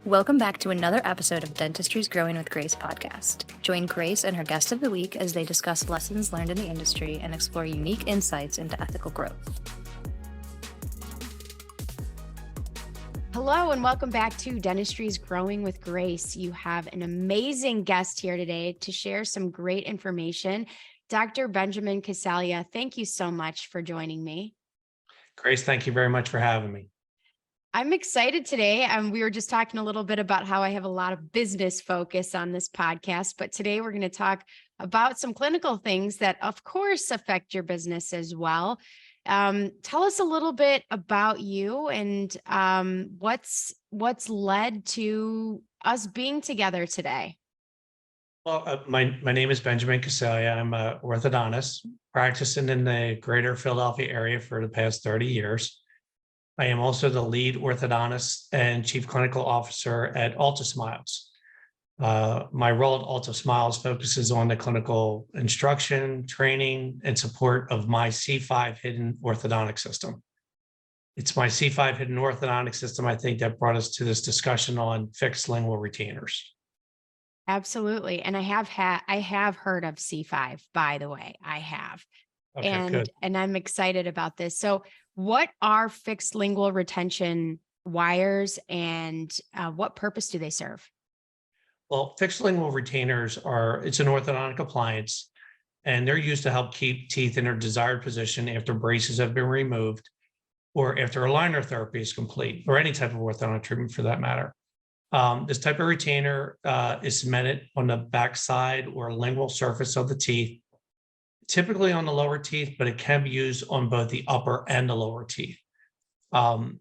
Welcome back to another episode of Dentistry's Growing with Grace podcast. Join Grace and her guest of the week as they discuss lessons learned in the industry and explore unique insights into ethical growth. Hello and welcome back to Dentistry's Growing with Grace. You have an amazing guest here today to share some great information. Dr. Benjamin Cassalia, thank you so much for joining me. Grace, thank you very much for having me. I'm excited today. We were just talking a little bit about how I have a lot of business focus on this podcast, but today we're going to talk about some clinical things that, of course, affect your business as well. Tell us a little bit about you and what's led to us being together today. Well, my name is Benjamin Cassalia. I'm an orthodontist practicing in the greater Philadelphia area for the past 30 years. I am also the lead orthodontist and chief clinical officer at Alta Smiles. My role at Alta Smiles focuses on the clinical instruction, training, and support of my C5 hidden orthodontic system. It's my C5 hidden orthodontic system, I think, that brought us to this discussion on fixed lingual retainers. Absolutely. And I have heard of C5, by the way. I have. Okay, good. And I'm excited about this. So what are fixed lingual retention wires and what purpose do they serve? Well, fixed lingual retainers it's an orthodontic appliance, and they're used to help keep teeth in their desired position after braces have been removed or after aligner therapy is complete, or any type of orthodontic treatment for that matter. This type of retainer is cemented on the backside or lingual surface of the teeth, typically on the lower teeth, but it can be used on both the upper and the lower teeth. On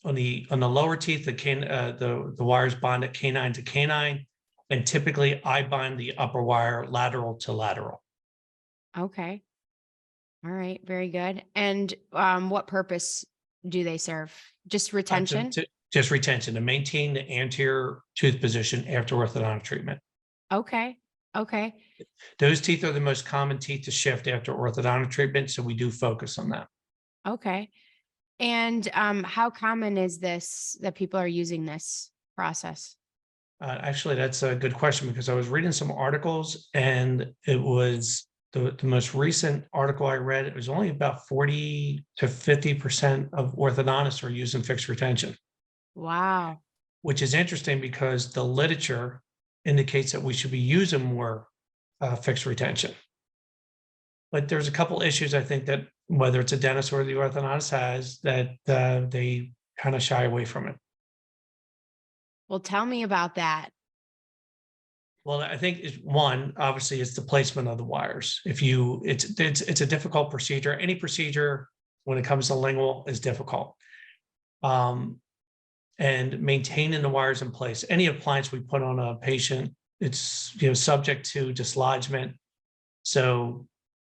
the lower teeth, the wires bond at canine to canine, and typically I bind the upper wire lateral to lateral. Okay. All right. Very good. And what purpose do they serve? Just retention? Just retention, to maintain the anterior tooth position after orthodontic treatment. Okay. Those teeth are the most common teeth to shift after orthodontic treatment, so we do focus on that. Okay. And how common is this that people are using this process? Actually, that's a good question, because I was reading some articles, and it was the most recent article I read. It was only about 40 to 50% of orthodontists are using fixed retention. Wow. Which is interesting because the literature indicates that we should be using more fixed retention. But there's a couple issues, I think, that whether it's a dentist or the orthodontist has, that they kind of shy away from it. Well, tell me about that. Well, I think one, obviously, it's the placement of the wires. It's a difficult procedure. Any procedure when it comes to lingual is difficult. And maintaining the wires in place. Any appliance we put on a patient, it's subject to dislodgement. So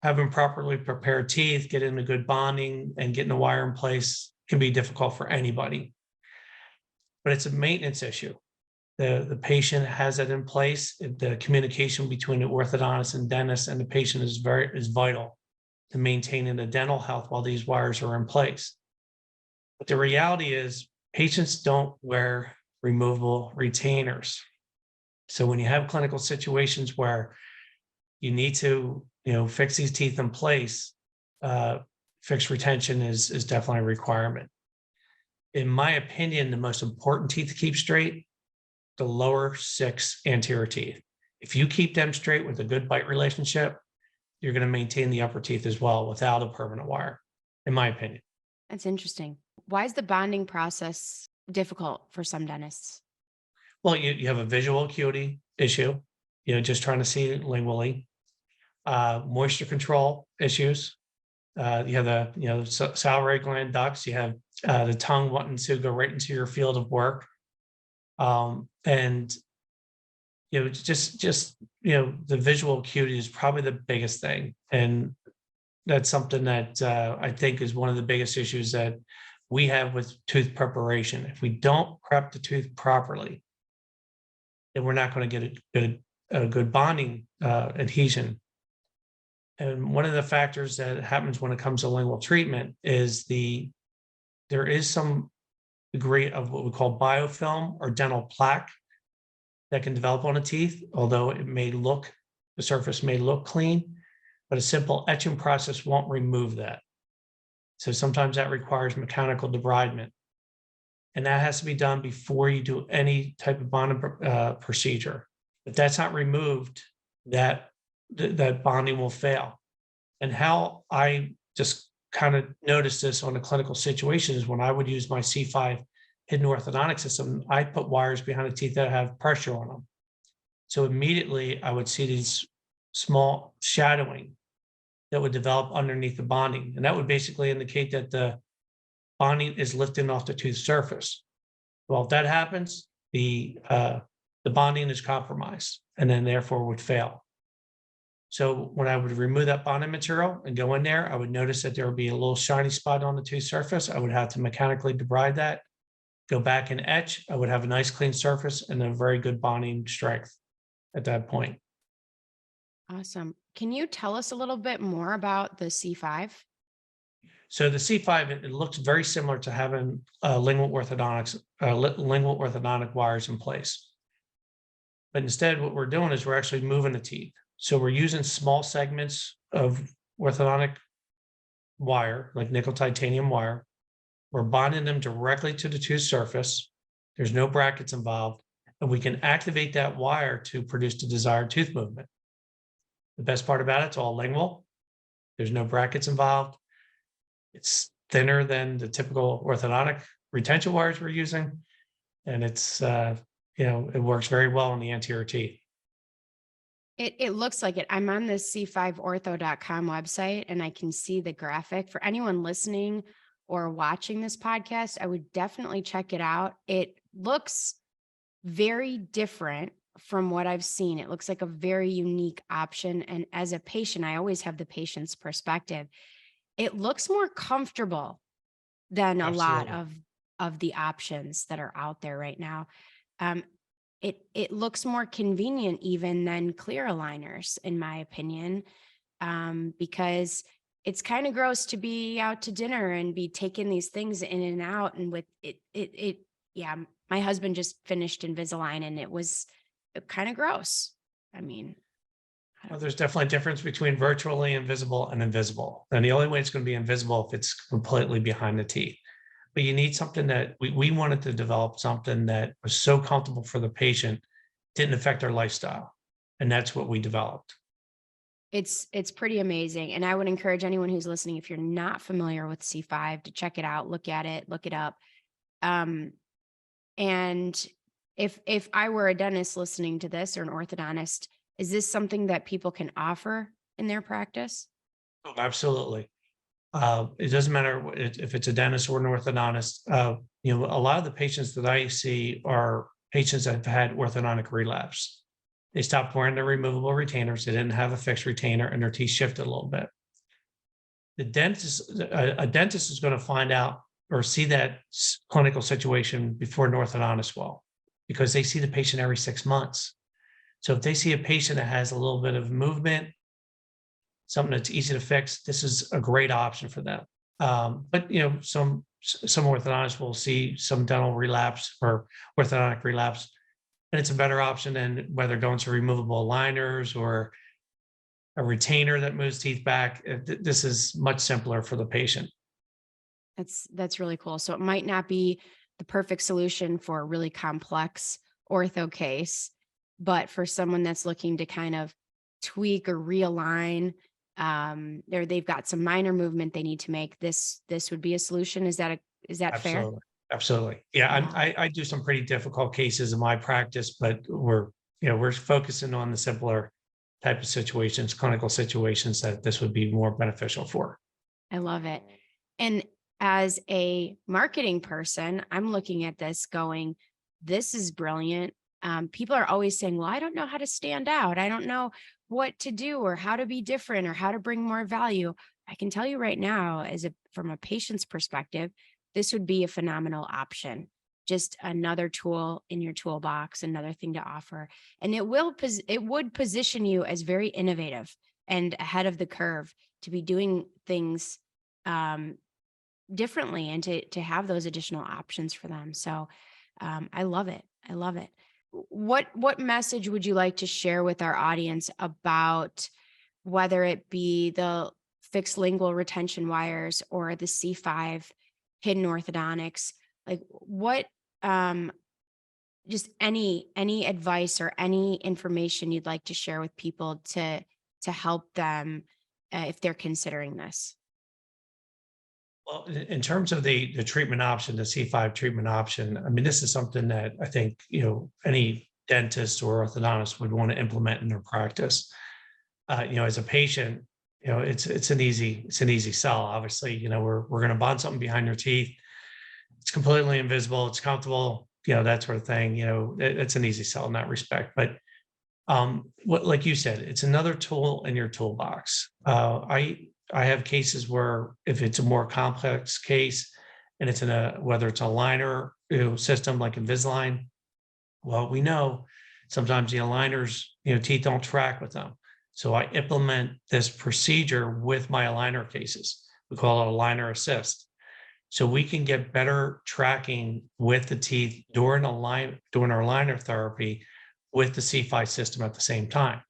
having properly prepared teeth, getting a good bonding, and getting the wire in place can be difficult for anybody. But it's a maintenance issue. The patient has it in place. The communication between the orthodontist and dentist and the patient is vital to maintaining the dental health while these wires are in place. But the reality is, patients don't wear removable retainers. So when you have clinical situations where you need to, fix these teeth in place, fixed retention is definitely a requirement. In my opinion, the most important teeth to keep straight, the lower 6 anterior teeth. If you keep them straight with a good bite relationship, you're going to maintain the upper teeth as well without a permanent wire, in my opinion. That's interesting. Why is the bonding process difficult for some dentists? Well, you have a visual acuity issue, just trying to see lingually. Moisture control issues. You have the salivary gland ducts. You have the tongue wanting to go right into your field of work, and the visual acuity is probably the biggest thing, and that's something that I think is one of the biggest issues that we have with tooth preparation. If we don't prep the tooth properly, then we're not going to get a good bonding adhesion. And one of the factors that happens when it comes to lingual treatment is there is some degree of what we call biofilm or dental plaque that can develop on a teeth, although the surface may look clean, but a simple etching process won't remove that. So sometimes that requires mechanical debridement. And that has to be done before you do any type of bonding procedure. If that's not removed, that bonding will fail. And how I just kind of noticed this on a clinical situation is when I would use my C5 hidden orthodontic system, I put wires behind the teeth that have pressure on them. So immediately I would see these small shadowing that would develop underneath the bonding. And that would basically indicate that the bonding is lifting off the tooth surface. Well, if that happens, the bonding is compromised and then therefore would fail. So when I would remove that bonding material and go in there, I would notice that there would be a little shiny spot on the tooth surface. I would have to mechanically debride that, go back and etch. I would have a nice clean surface and a very good bonding strength at that point. Awesome. Can you tell us a little bit more about the C5? So the C5, it looks very similar to having lingual orthodontic wires in place. But instead, what we're doing is we're actually moving the teeth. So we're using small segments of orthodontic wire, like nickel titanium wire. We're bonding them directly to the tooth surface. There's no brackets involved, and we can activate that wire to produce the desired tooth movement. The best part about it's all lingual. There's no brackets involved. It's thinner than the typical orthodontic retention wires we're using. And it's, it works very well on the anterior teeth. It looks like it. I'm on the C5ortho.com website and I can see the graphic. For anyone listening or watching this podcast, I would definitely check it out. It looks very different from what I've seen. It looks like a very unique option. And as a patient, I always have the patient's perspective. It looks more comfortable than a lot of the options that are out there right now. It looks more convenient even than clear aligners, in my opinion, because it's kind of gross to be out to dinner and be taking these things in and out. And with yeah, my husband just finished Invisalign and it was kind of gross. I mean, well, there's definitely a difference between virtually invisible and invisible. And the only way it's going to be invisible if it's completely behind the teeth. But you need something that we wanted to develop something that was so comfortable for the patient, didn't affect their lifestyle. And that's what we developed. It's pretty amazing. And I would encourage anyone who's listening, if you're not familiar with C5, to check it out, look at it, look it up. And if I were a dentist listening to this or an orthodontist, is this something that people can offer in their practice? Oh, absolutely. It doesn't matter if it's a dentist or an orthodontist. A lot of the patients that I see are patients that have had orthodontic relapse. They stopped wearing their removable retainers. They didn't have a fixed retainer and their teeth shifted a little bit. A dentist is going to find out or see that clinical situation before an orthodontist will, because they see the patient every 6 months. So if they see a patient that has a little bit of movement, something that's easy to fix, this is a great option for them. But some orthodontists will see some dental relapse or orthodontic relapse, and it's a better option than whether going to removable aligners or a retainer that moves teeth back. This is much simpler for the patient. That's really cool. So it might not be the perfect solution for a really complex ortho case, but for someone that's looking to kind of tweak or realign, they've got some minor movement they need to make, this would be a solution. Is that fair? Absolutely. Yeah. I do some pretty difficult cases in my practice, but we're focusing on the simpler type of situations, clinical situations that this would be more beneficial for. I love it. And as a marketing person, I'm looking at this going, this is brilliant. People are always saying, well, I don't know how to stand out. I don't know what to do or how to be different or how to bring more value. I can tell you right now, from a patient's perspective, this would be a phenomenal option. Just another tool in your toolbox, another thing to offer. And it would position you as very innovative and ahead of the curve to be doing things differently and to have those additional options for them. So I love it. I love it. What message would you like to share with our audience about whether it be the fixed lingual retention wires or the C5 hidden orthodontics? Like what, just any advice or any information you'd like to share with people to help them if they're considering this? Well, in terms of the treatment option, the C5 treatment option, I mean, this is something that I think, any dentist or orthodontist would want to implement in their practice. As a patient, it's an easy sell. Obviously, we're going to bond something behind your teeth. It's completely invisible. It's comfortable, that sort of thing. It's an easy sell in that respect. But what, like you said, it's another tool in your toolbox. I have cases where if it's a more complex case and it's whether it's a liner system like Invisalign, well, we know sometimes the aligners, teeth don't track with them. So I implement this procedure with my aligner cases. We call it aligner assist. So we can get better tracking with the teeth during our aligner therapy with the C5 system at the same time.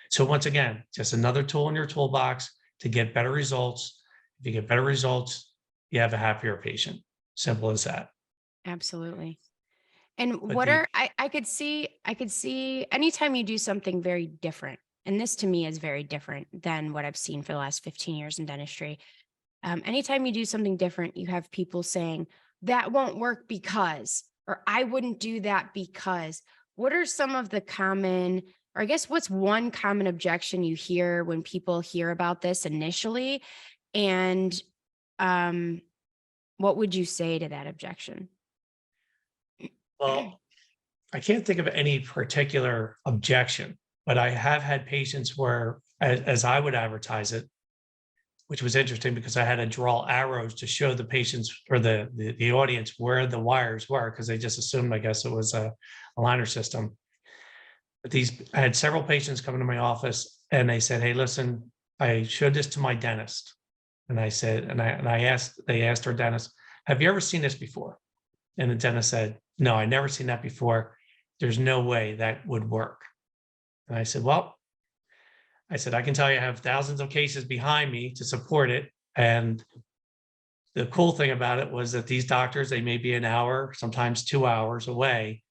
So once again, just another tool in your toolbox to get better results. If you get better results, you have a happier patient. Simple as that. Absolutely. And But what are I could see anytime you do something very different, and this to me is very different than what I've seen for the last 15 years in dentistry. Anytime you do something different, you have people saying that won't work because, or I wouldn't do that because. What are some of the common, or I guess what's one common objection you hear when people hear about this initially? And what would you say to that objection? well, I can't think of any particular objection, but I have had patients where, as I would advertise it, which was interesting because I had to draw arrows to show the patients or the audience where the wires were because they just assumed, I guess, it was a aligner system. But I had several patients come into my office and they said, "Hey, listen, I showed this to my dentist," and I said, they asked our dentist, "Have you ever seen this before?" And the dentist said, "No, I never seen that before. There's no way that would work." And I said, "Well," I can tell you I have thousands of cases behind me to support it. And the cool thing about it was that these doctors, they may be an hour, sometimes 2 hours away,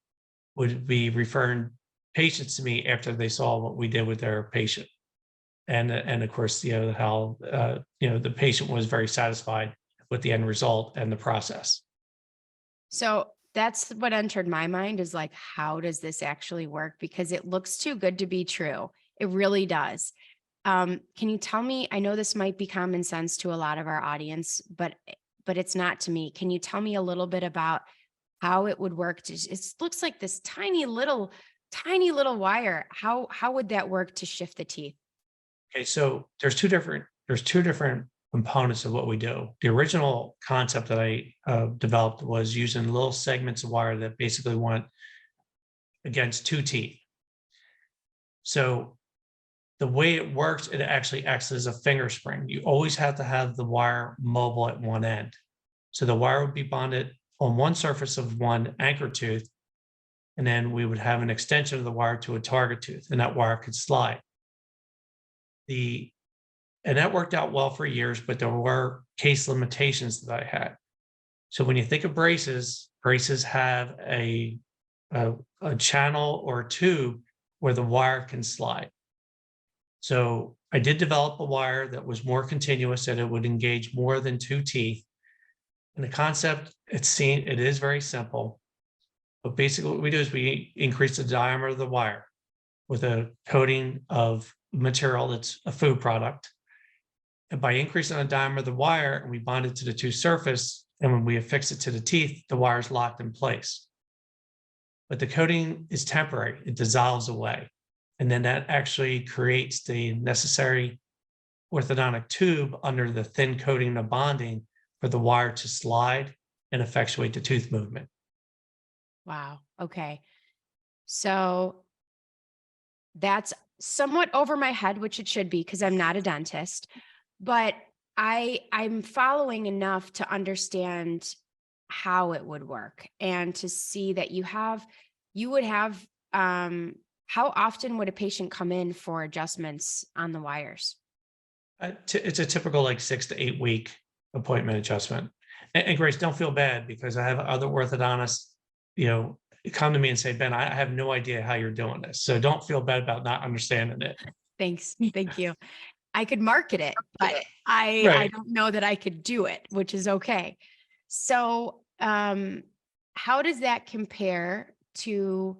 would be referring patients to me after they saw what we did with their patient. And of course, how, the patient was very satisfied with the end result and the process. So that's what entered my mind is like, how does this actually work? Because it looks too good to be true. It really does. Can you tell me, I know this might be common sense to a lot of our audience, but it's not to me. Can you tell me a little bit about how it would work? It looks like this tiny little wire. How would that work to shift the teeth? Okay, so there's two different components of what we do. The original concept that I developed was using little segments of wire that basically went against two teeth. So the way it works, it actually acts as a finger spring. You always have to have the wire mobile at one end. So the wire would be bonded on one surface of one anchor tooth, and then we would have an extension of the wire to a target tooth, and that wire could slide. And that worked out well for years, but there were case limitations that I had. So when you think of braces have a channel or a tube where the wire can slide. So I did develop a wire that was more continuous, that it would engage more than two teeth. And the concept, it is very simple. But basically what we do is we increase the diameter of the wire with a coating of material that's a food product. And by increasing the diameter of the wire, and we bond it to the tooth surface, and when we affix it to the teeth, the wire is locked in place. But the coating is temporary, it dissolves away. And then that actually creates the necessary orthodontic tube under the thin coating of bonding for the wire to slide and effectuate the tooth movement. Wow. Okay. So that's somewhat over my head, which it should be because I'm not a dentist. But I'm following enough to understand how it would work and to see that you would have, how often would a patient come in for adjustments on the wires? It's a typical like 6 to 8 week appointment adjustment. And Grace, don't feel bad because I have other orthodontists, come to me and say, Ben, I have no idea how you're doing this. So don't feel bad about not understanding it. Thanks. Thank you. I could market it, but I Right. don't know that I could do it, which is okay. So, how does that compare to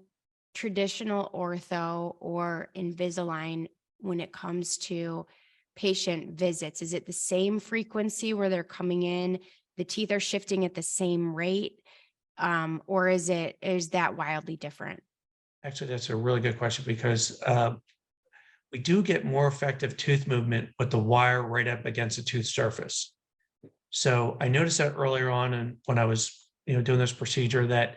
traditional ortho or Invisalign when it comes to patient visits? Is it the same frequency where they're coming in, the teeth are shifting at the same rate? Or is that wildly different? Actually, that's a really good question because we do get more effective tooth movement with the wire right up against the tooth surface. So I noticed that earlier on, and when I was, doing this procedure, that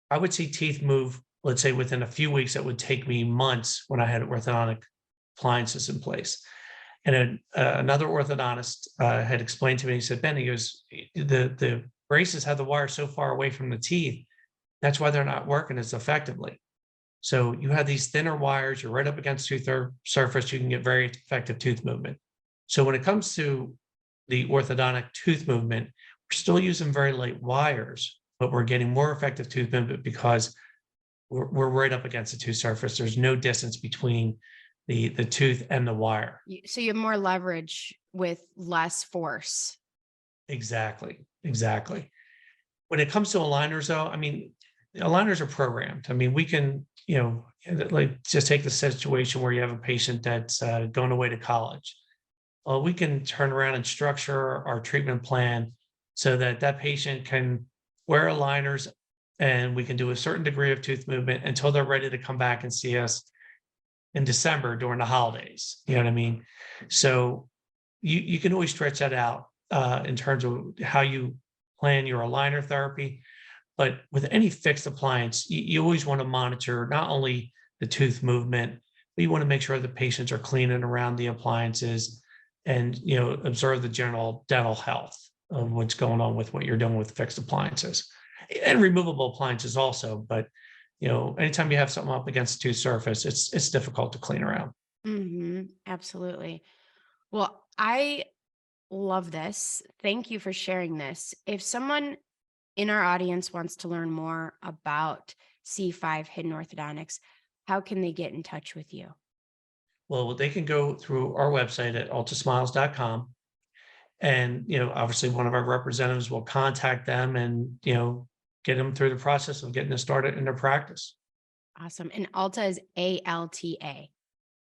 I would see teeth move, let's say within a few weeks, that would take me months when I had orthodontic appliances in place. And then, another orthodontist had explained to me, he said, Ben, he goes, the braces have the wire so far away from the teeth. That's why they're not working as effectively. So you have these thinner wires, you're right up against tooth surface, you can get very effective tooth movement. So when it comes to the orthodontic tooth movement, we're still using very light wires, but we're getting more effective tooth movement because we're right up against the tooth surface. There's no distance between the tooth and the wire. So you have more leverage with less force. Exactly. When it comes to aligners, though, I mean, aligners are programmed. I mean, we can, like just take the situation where you have a patient that's going away to college. Well, we can turn around and structure our treatment plan so that that patient can wear aligners and we can do a certain degree of tooth movement until they're ready to come back and see us in December during the holidays. You know what I mean? So you can always stretch that out in terms of how you plan your aligner therapy. But with any fixed appliance, you always want to monitor not only the tooth movement, but you want to make sure the patients are cleaning around the appliances and, observe the general dental health of what's going on with what you're doing with fixed appliances and removable appliances also. But, anytime you have something up against the tooth surface, it's difficult to clean around. Absolutely. Well, I love this. Thank you for sharing this. If someone in our audience wants to learn more about C5 Hidden Orthodontics, how can they get in touch with you? Well, they can go through our website at altasmiles.com. And, obviously one of our representatives will contact them and, get them through the process of getting it started in their practice. Awesome. And Alta is ALTA.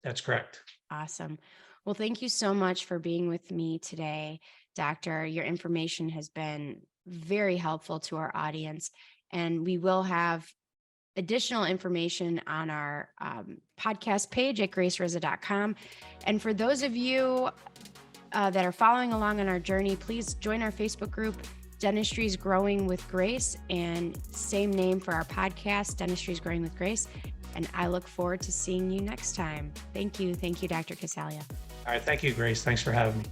That's correct. Awesome. Well, thank you so much for being with me today, Doctor. Your information has been very helpful to our audience, and we will have additional information on our podcast page at gracerizza.com. And for those of you that are following along on our journey, please join our Facebook group, Dentistry's Growing with Grace, and same name for our podcast, Dentistry's Growing with Grace. And I look forward to seeing you next time. Thank you. Thank you, Dr. Cassalia. All right. Thank you, Grace. Thanks for having me.